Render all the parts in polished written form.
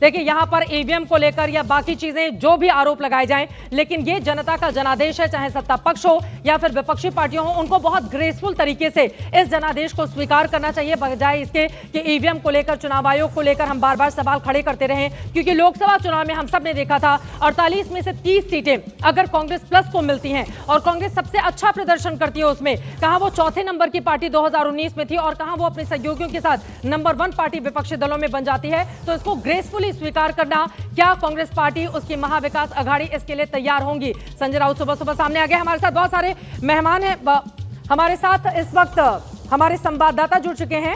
देखिए यहाँ पर ईवीएम को लेकर या बाकी चीजें जो भी आरोप लगाए जाएं, लेकिन ये जनता का जनादेश है, चाहे सत्ता पक्ष हो या फिर विपक्षी पार्टियां हो, उनको बहुत ग्रेसफुल तरीके से इस जनादेश को स्वीकार करना चाहिए, बजाय इसके कि ईवीएम को लेकर, चुनाव आयोग को लेकर हम बार बार सवाल खड़े करते रहे। क्योंकि लोकसभा चुनाव में हम सब ने देखा था 48 में से 30 सीटें अगर कांग्रेस प्लस को मिलती हैं और कांग्रेस सबसे अच्छा प्रदर्शन करती है उसमें, कहां वो चौथे नंबर की पार्टी 2019 में थी और कहां वो अपने सहयोगियों के साथ नंबर 1 पार्टी विपक्षी दलों में बन जाती है। तो इसको ग्रेसफुली स्वीकार करना, क्या कांग्रेस पार्टी, उसकी महाविकास अघाड़ी इसके लिए तैयार होंगी? संजय राउत सुबह सुबह सामने आ गए। हमारे साथ बहुत सारे मेहमान हैं, हमारे साथ इस वक्त हमारे संवाददाता जुड़ चुके हैं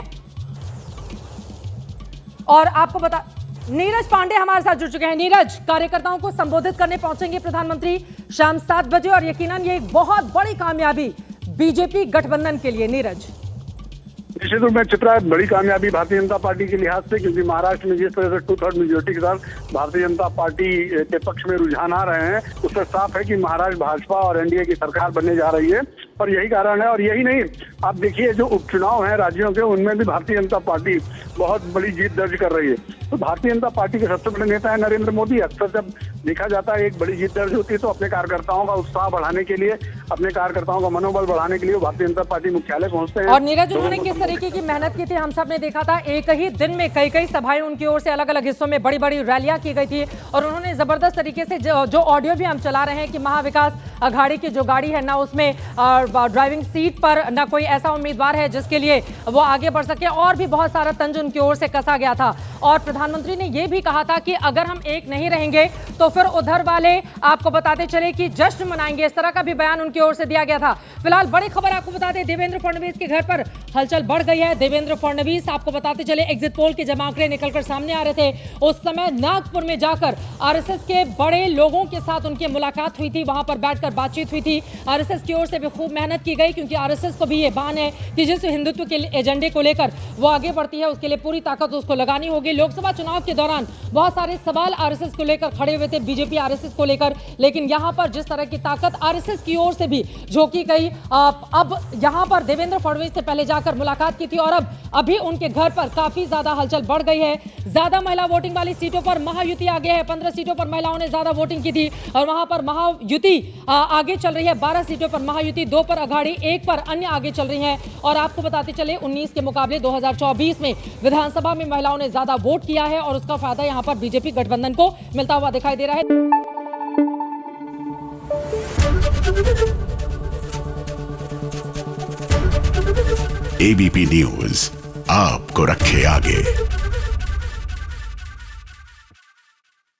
और आपको बता, नीरज पांडे हमारे साथ जुड़ चुके हैं। नीरज, कार्यकर्ताओं को संबोधित करने पहुंचेंगे प्रधानमंत्री शाम 7 बजे और यकीनन ये एक बहुत बड़ी कामयाबी बीजेपी गठबंधन के लिए। नीरज, निश्चित रूप में चित्रा, बड़ी कामयाबी भारतीय जनता पार्टी के लिहाज से, क्योंकि महाराष्ट्र में जिस तरह से 2/3 मेजोरिटी के साथ भारतीय जनता पार्टी के पक्ष में रुझान आ रहे हैं, उससे साफ है कि महाराष्ट्र भाजपा और एनडीए की सरकार बनने जा रही है। और यही कारण है। और यही नहीं, आप देखिए जो उपचुनाव हैं राज्यों के, उनमें भी भारतीय जनता पार्टी बहुत बड़ी जीत दर्ज कर रही है। तो भारतीय जनता पार्टी के सबसे बड़े नेता है नरेंद्र मोदी। अक्सर जब देखा जाता है एक बड़ी जीत दर्ज होती है तो अपने कार्यकर्ताओं का उत्साह बढ़ाने के लिए, अपने कार्यकर्ताओं का मनोबल बढ़ाने के लिए वो भारतीय जनता पार्टी मुख्यालय पहुंचते हैं। और नीरज, उन्होंने किस तरीके की मेहनत की थी हम सब ने देखा था। एक ही दिन में कई सभाएं उनकी ओर से अलग अलग हिस्सों में बड़ी बड़ी रैलियां की गई थी और उन्होंने जबरदस्त तरीके से जो ऑडियो भी हम चला रहे हैं कि महाविकास अघाड़ी की जो गाड़ी है ना, उसमें ड्राइविंग सीट पर ना कोई ऐसा उम्मीदवार है जिसके लिए वो आगे बढ़ सके, और भी बहुत सारा तंज उनकी ओर से कसा गया था। और प्रधानमंत्री ने यह भी कहा था कि अगर हम एक नहीं रहेंगे तो फिर उधर वाले आपको बताते चले कि जश्न मनाएंगे, इस तरह का भी बयान उनकी ओर से दिया गया था। फिलहाल बड़ी खबर आपको बता दें, देवेंद्र फडणवीस के घर पर हलचल बढ़ गई है। देवेंद्र फडणवीस, आपको बताते चले, एग्जिट पोल के जब आंकड़े निकलकर सामने आ रहे थे उस समय नागपुर में जाकर आरएसएस के बड़े लोगों के साथ उनकी मुलाकात हुई थी, वहां पर बैठकर बातचीत हुई थी। आरएसएस की ओर से भी खूब मेहनत की गई, क्योंकि आरएसएस को भी ये बान है कि जिस हिंदुत्व के एजेंडे को लेकर वो आगे बढ़ती है उसके लिए पूरी ताकत उसको लगानी होगी। लोकसभा चुनाव के दौरान बहुत सारे सवाल आरएसएस को लेकर खड़े हुए थे, बीजेपी आरएसएस को लेकर, लेकिन यहां पर जिस तरह की ताकत आरएसएस की ओर से भी झोंकी गई, अब यहां पर देवेंद्र फडणवीस से पहले जाकर मुलाकात की थी और अब अभी उनके घर पर काफी ज्यादा हलचल बढ़ गई है। ज्यादा महिला वोटिंग वाली सीटों पर महायुति आगे है, 15 सीटों पर महिलाओं ने ज्यादा वोटिंग की थी और वहां पर महायुति आगे चल रही है। 12 सीटों पर महायुति, 2 पर अघाड़ी, 1 पर अन्य आगे चल रही हैं। और आपको बताते चले 19 के मुकाबले 2024 में विधानसभा में महिलाओं ने ज्यादा वोट किया है और उसका फायदा यहां पर बीजेपी गठबंधन को मिलता हुआ दिखाई दे रहा है। एबीपी न्यूज आपको रखे आगे।